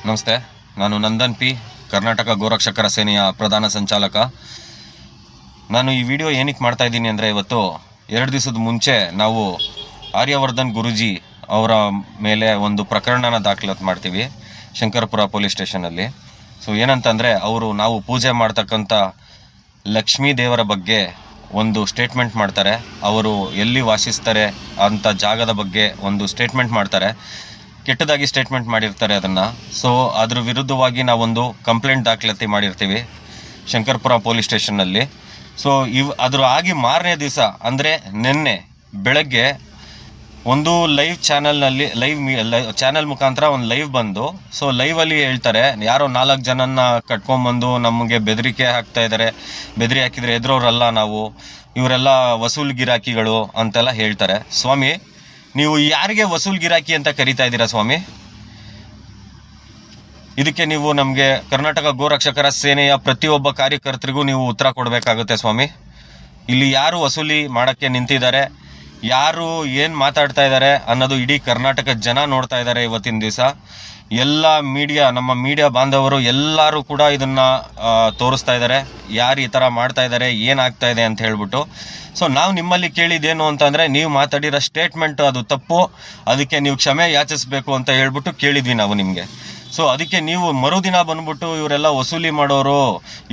ನಮಸ್ತೆ. ನಾನು ನಂದನ್ ಪಿ, ಕರ್ನಾಟಕ ಗೋರಕ್ಷಕರ ಸೇನೆಯ ಪ್ರಧಾನ ಸಂಚಾಲಕ. ನಾನು ಈ ವಿಡಿಯೋ ಏನಕ್ಕೆ ಮಾಡ್ತಾ ಇದ್ದೀನಿ ಅಂದರೆ, ಇವತ್ತು 2 ದಿವಸದ ಮುಂಚೆ ನಾವು ಆರ್ಯವರ್ಧನ್ ಗುರೂಜಿ ಅವರ ಮೇಲೆ ಒಂದು ಪ್ರಕರಣನ ದಾಖಲಾತಿ ಮಾಡ್ತೀವಿ ಶಂಕರಪುರ ಪೊಲೀಸ್ ಸ್ಟೇಷನಲ್ಲಿ. ಸೊ ಏನಂತಂದರೆ, ನಾವು ಪೂಜೆ ಮಾಡ್ತಕ್ಕಂಥ ಲಕ್ಷ್ಮೀ ದೇವರ ಬಗ್ಗೆ ಒಂದು ಸ್ಟೇಟ್ಮೆಂಟ್ ಮಾಡ್ತಾರೆ. ಅವರು ಎಲ್ಲಿ ವಾಸಿಸ್ತಾರೆ ಅಂಥ ಜಾಗದ ಬಗ್ಗೆ ಒಂದು ಸ್ಟೇಟ್ಮೆಂಟ್ ಮಾಡ್ತಾರೆ. ಕೆಟ್ಟದಾಗಿ ಸ್ಟೇಟ್ಮೆಂಟ್ ಮಾಡಿರ್ತಾರೆ ಅದನ್ನು. ಸೊ ಅದ್ರ ವಿರುದ್ಧವಾಗಿ ನಾವೊಂದು ಕಂಪ್ಲೇಂಟ್ ದಾಖಲಾತಿ ಮಾಡಿರ್ತೀವಿ ಶಂಕರಪುರ ಪೊಲೀಸ್ ಸ್ಟೇಷನ್ನಲ್ಲಿ. ಸೊ ಅದ್ರ ಆಗಿ ಮಾರನೇ ದಿವಸ ಅಂದರೆ ನಿನ್ನೆ ಬೆಳಗ್ಗೆ ಒಂದು ಲೈವ್ ಚಾನಲ್ನಲ್ಲಿ ಚಾನಲ್ ಮುಖಾಂತರ ಒಂದು ಲೈವ್ ಬಂದು, ಸೊ ಲೈವಲ್ಲಿ ಹೇಳ್ತಾರೆ, ಯಾರೋ 4 ಜನನ್ನ ಕಟ್ಕೊಂಡ್ಬಂದು ನಮಗೆ ಬೆದರಿಕೆ ಹಾಕ್ತಾ ಇದ್ದಾರೆ, ಬೆದರಿ ಹಾಕಿದರೆ ಎದುರೋರಲ್ಲ ನಾವು, ಇವರೆಲ್ಲ ವಸೂಲ್ ಗಿರಾಕಿಗಳು ಅಂತೆಲ್ಲ ಹೇಳ್ತಾರೆ. ಸ್ವಾಮಿ, ನೀವು ಯಾರಿಗೆ ವಸೂಲ್ ಗಿರಾಕಿ ಅಂತ ಕರಿತಾ ಇದ್ದೀರಾ ಸ್ವಾಮಿ? ಇದಕ್ಕೆ ನೀವು ನಮಗೆ ಕರ್ನಾಟಕ ಗೋರಕ್ಷಕರ ಸೇನೆಯ ಪ್ರತಿಯೊಬ್ಬ ಕಾರ್ಯಕರ್ತರಿಗೂ ನೀವು ಉತ್ತರ ಕೊಡಬೇಕಾಗುತ್ತೆ ಸ್ವಾಮಿ. ಇಲ್ಲಿ ಯಾರು ವಸೂಲಿ ಮಾಡೋಕ್ಕೆ ನಿಂತಿದ್ದಾರೆ, ಯಾರು ಏನು ಮಾತಾಡ್ತಾ ಇದ್ದಾರೆ ಅನ್ನೋದು ಇಡೀ ಕರ್ನಾಟಕದ ಜನ ನೋಡ್ತಾ ಇದ್ದಾರೆ. ಇವತ್ತಿನ ದಿವಸ ಎಲ್ಲ ನಮ್ಮ ಮೀಡಿಯಾ ಬಾಂಧವರು ಎಲ್ಲರೂ ಕೂಡ ಇದನ್ನು ತೋರಿಸ್ತಾ ಇದ್ದಾರೆ, ಯಾರು ಈ ಥರ ಮಾಡ್ತಾ ಇದ್ದಾರೆ, ಏನಾಗ್ತಾ ಇದೆ ಅಂತ ಹೇಳ್ಬಿಟ್ಟು. ಸೊ ನಾವು ನಿಮ್ಮಲ್ಲಿ ಕೇಳಿದ್ದೇನು ಅಂತಂದರೆ, ನೀವು ಮಾತಾಡಿರೋ ಸ್ಟೇಟ್ಮೆಂಟು ಅದು ತಪ್ಪು, ಅದಕ್ಕೆ ನೀವು ಕ್ಷಮೆ ಯಾಚಿಸಬೇಕು ಅಂತ ಹೇಳ್ಬಿಟ್ಟು ಕೇಳಿದ್ವಿ ನಾವು ನಿಮಗೆ. ಸೊ ಅದಕ್ಕೆ ನೀವು ಮರುದಿನ ಬಂದ್ಬಿಟ್ಟು ಇವರೆಲ್ಲ ವಸೂಲಿ ಮಾಡೋರು,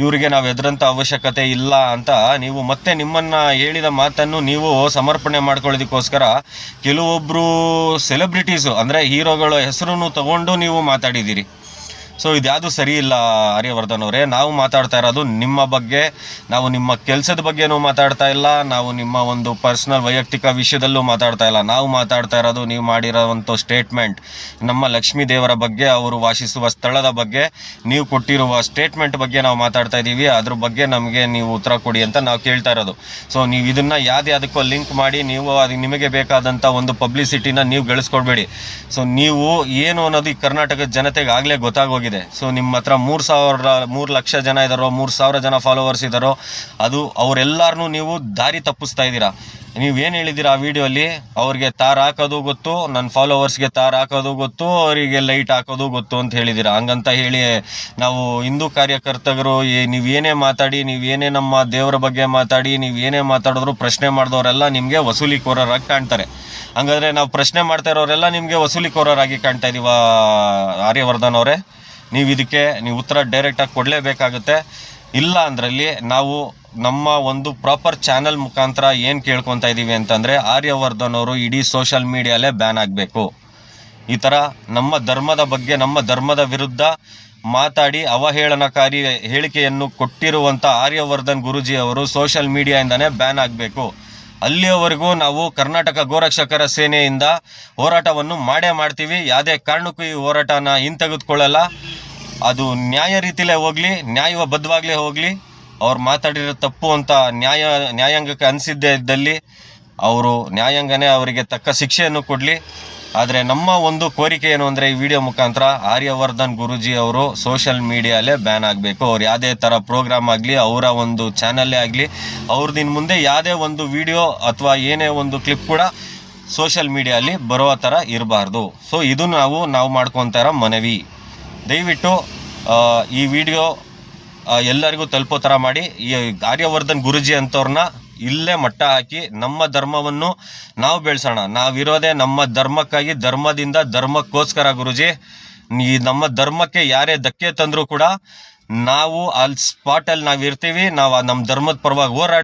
ಇವರಿಗೆ ನಾವು ಎದುರಂಥ ಅವಶ್ಯಕತೆ ಇಲ್ಲ ಅಂತ ನೀವು ಮತ್ತೆ ನಿಮ್ಮನ್ನು ಹೇಳಿದ ಮಾತನ್ನು ನೀವು ಸಮರ್ಪಣೆ ಮಾಡ್ಕೊಳ್ಳೋದಕ್ಕೋಸ್ಕರ ಕೆಲವೊಬ್ಬರು ಸೆಲೆಬ್ರಿಟೀಸು ಅಂದರೆ ಹೀರೋಗಳ ಹೆಸರನ್ನು ತಗೊಂಡು ನೀವು ಮಾತಾಡಿದ್ದೀರಿ. ಸೊ ಇದ್ಯಾವುದು ಸರಿ ಇಲ್ಲ ಆರ್ಯವರ್ಧನ್ ಅವರೇ. ನಾವು ಮಾತಾಡ್ತಾ ಇರೋದು ನಿಮ್ಮ ಬಗ್ಗೆ, ನಾವು ನಿಮ್ಮ ಕೆಲಸದ ಬಗ್ಗೆನೂ ಮಾತಾಡ್ತಾ ಇಲ್ಲ, ನಾವು ನಿಮ್ಮ ಒಂದು ಪರ್ಸ್ನಲ್ ವೈಯಕ್ತಿಕ ವಿಷಯದಲ್ಲೂ ಮಾತಾಡ್ತಾ ಇಲ್ಲ. ನಾವು ಮಾತಾಡ್ತಾ ಇರೋದು ನೀವು ಮಾಡಿರೋವಂಥ ಸ್ಟೇಟ್ಮೆಂಟ್, ನಮ್ಮ ಲಕ್ಷ್ಮೀ ದೇವರ ಬಗ್ಗೆ, ಅವರು ವಾಸಿಸುವ ಸ್ಥಳದ ಬಗ್ಗೆ ನೀವು ಕೊಟ್ಟಿರುವ ಸ್ಟೇಟ್ಮೆಂಟ್ ಬಗ್ಗೆ ನಾವು ಮಾತಾಡ್ತಾ ಇದ್ದೀವಿ. ಅದ್ರ ಬಗ್ಗೆ ನಮಗೆ ನೀವು ಉತ್ತರ ಕೊಡಿ ಅಂತ ನಾವು ಕೇಳ್ತಾ ಇರೋದು. ಸೊ ನೀವು ಇದನ್ನು ಯಾವುದಕ್ಕೋ ಲಿಂಕ್ ಮಾಡಿ ನೀವು ಅದಕ್ಕೆ ನಿಮಗೆ ಬೇಕಾದಂಥ ಒಂದು ಪಬ್ಲಿಸಿಟಿನ ನೀವು ಗಳಿಸ್ಕೊಡ್ಬೇಡಿ. ಸೊ ನೀವು ಏನು ಅನ್ನೋದು ಈ ಕರ್ನಾಟಕದ ಜನತೆಗೆ ಆಗಲೇ ಗೊತ್ತಾಗೋಗಿದೆ. ಸೊ ನಿಮ್ಮ ಹತ್ರ 3 ಲಕ್ಷ ಜನ ಇದ್ದಾರೋ, 3,000 ಜನ ಫಾಲೋವರ್ಸ್ ಇದ್ದಾರೋ, ಅದು ಅವರೆಲ್ಲರನ್ನೂ ನೀವು ದಾರಿ ತಪ್ಪಿಸ್ತಾ ಇದ್ದೀರಾ. ನೀವೇನು ಹೇಳಿದ್ದೀರಾ ಆ ವಿಡಿಯೋಲಿ, ಅವ್ರಿಗೆ ತಾರ್ ಹಾಕೋದು ಗೊತ್ತು, ನನ್ನ ಫಾಲೋವರ್ಸ್ಗೆ ತಾರ್ ಹಾಕೋದು ಗೊತ್ತು, ಅವರಿಗೆ ಲೈಟ್ ಹಾಕೋದು ಗೊತ್ತು ಅಂತ ಹೇಳಿದ್ದೀರಾ. ಹಂಗಂತ ಹೇಳಿ ನಾವು ಹಿಂದೂ ಕಾರ್ಯಕರ್ತರು ನೀವೇನೇ ಮಾತಾಡಿ, ನೀವೇನೇ ನಮ್ಮ ದೇವರ ಬಗ್ಗೆ ಮಾತಾಡಿ, ನೀವೇನೇ ಮಾತಾಡಿದ್ರು ಪ್ರಶ್ನೆ ಮಾಡಿದವರೆಲ್ಲ ನಿಮಗೆ ವಸೂಲಿಕೋರರಾಗಿ ಕಾಣ್ತಾರೆ. ಹಂಗಾದ್ರೆ ನಾವು ಪ್ರಶ್ನೆ ಮಾಡ್ತಾ ಇರೋರೆಲ್ಲ ನಿಮಗೆ ವಸೂಲಿಕೋರರಾಗಿ ಕಾಣ್ತಾ ಇದೀವ ಆರ್ಯವರ್ಧನ್ ಅವರೇ? ಇದಕ್ಕೆ ನೀವು ಉತ್ತರ ಡೈರೆಕ್ಟಾಗಿ ಕೊಡಲೇಬೇಕಾಗುತ್ತೆ. ಇಲ್ಲ ಅಂದ್ರಲ್ಲಿ ನಾವು ನಮ್ಮ ಒಂದು ಪ್ರಾಪರ್ ಚಾನಲ್ ಮುಖಾಂತರ ಏನು ಕೇಳ್ಕೊತಾ ಇದ್ದೀವಿ ಅಂತಂದರೆ, ಆರ್ಯವರ್ಧನ್ ಅವರು ಇಡೀ ಸೋಷಲ್ ಮೀಡಿಯಾಲೇ ಬ್ಯಾನ್ ಆಗಬೇಕು. ಈ ಥರ ನಮ್ಮ ಧರ್ಮದ ಬಗ್ಗೆ, ನಮ್ಮ ಧರ್ಮದ ವಿರುದ್ಧ ಮಾತಾಡಿ ಅವಹೇಳನಕಾರಿ ಹೇಳಿಕೆಯನ್ನು ಕೊಟ್ಟಿರುವಂಥ ಆರ್ಯವರ್ಧನ್ ಗುರೂಜಿ ಅವರು ಸೋಷಲ್ ಮೀಡಿಯಾಯಿಂದನೇ ಬ್ಯಾನ್ ಆಗಬೇಕು. ಅಲ್ಲಿಯವರೆಗೂ ನಾವು ಕರ್ನಾಟಕ ಗೋರಕ್ಷಕರ ಸೇನೆಯಿಂದ ಹೋರಾಟವನ್ನು ಮಾಡೇ ಮಾಡ್ತೀವಿ. ಯಾವುದೇ ಕಾರಣಕ್ಕೂ ಈ ಹೋರಾಟನ ಹಿಂತೆಗೆದುಕೊಳ್ಳಲ್ಲ. ಅದು ನ್ಯಾಯ ರೀತಿಲೇ ಹೋಗಲಿ, ನ್ಯಾಯಬದ್ಧವಾಗಲೇ ಹೋಗಲಿ. ಅವ್ರು ಮಾತಾಡಿರೋ ತಪ್ಪು ಅಂತ ನ್ಯಾಯಾಂಗಕ್ಕೆ ಅನಿಸಿದ್ದೇ ಇದ್ದಲ್ಲಿ ಅವರು ನ್ಯಾಯಾಂಗನೇ ಅವರಿಗೆ ತಕ್ಕ ಶಿಕ್ಷೆಯನ್ನು ಕೊಡಲಿ. ಆದರೆ ನಮ್ಮ ಒಂದು ಕೋರಿಕೆ ಏನು ಅಂದರೆ, ಈ ವಿಡಿಯೋ ಮುಖಾಂತರ ಆರ್ಯವರ್ಧನ್ ಗುರೂಜಿ ಅವರು ಸೋಷಲ್ ಮೀಡಿಯಾಲೇ ಬ್ಯಾನ್ ಆಗಬೇಕು. ಅವ್ರು ಯಾವುದೇ ಥರ ಪ್ರೋಗ್ರಾಮ್ ಆಗಲಿ, ಅವರ ಒಂದು ಚಾನಲ್ಲೇ ಆಗಲಿ, ಅವ್ರದಿನ ಮುಂದೆ ಯಾವುದೇ ಒಂದು ವಿಡಿಯೋ ಅಥವಾ ಏನೇ ಒಂದು ಕ್ಲಿಪ್ ಕೂಡ ಸೋಷಲ್ ಮೀಡಿಯಲ್ಲಿ ಬರೋ ಥರ ಇರಬಾರ್ದು. ಸೊ ಇದು ನಾವು ಮಾಡ್ಕೊತಾ ಇರೋ ಮನವಿ. ದಯವಿಟ್ಟು ಈ ವಿಡಿಯೋ ಎಲ್ಲರಿಗೂ ತಲುಪೋ ಥರ ಮಾಡಿ. ಈ ಆರ್ಯವರ್ಧನ್ ಗುರೂಜಿ ಅಂಥವ್ರನ್ನ ಇಲ್ಲೇ ಮಟ್ಟ ಹಾಕಿ ನಮ್ಮ ಧರ್ಮವನ್ನು ನಾವು ಬೆಳೆಸೋಣ. ನಾವಿರೋದೇ ನಮ್ಮ ಧರ್ಮಕ್ಕಾಗಿ, ಧರ್ಮದಿಂದ ಧರ್ಮಕ್ಕೋಸ್ಕರ ಗುರೂಜಿ. ಈ ನಮ್ಮ ಧರ್ಮಕ್ಕೆ ಯಾರೇ ಧಕ್ಕೆ ತಂದರೂ ಕೂಡ ನಾವು ಅಲ್ಲಿ ಸ್ಪಾಟಲ್ಲಿ ನಾವು ಇರ್ತೀವಿ. ನಾವು ನಮ್ಮ ಧರ್ಮದ ಪರವಾಗಿ ಹೋರಾಟ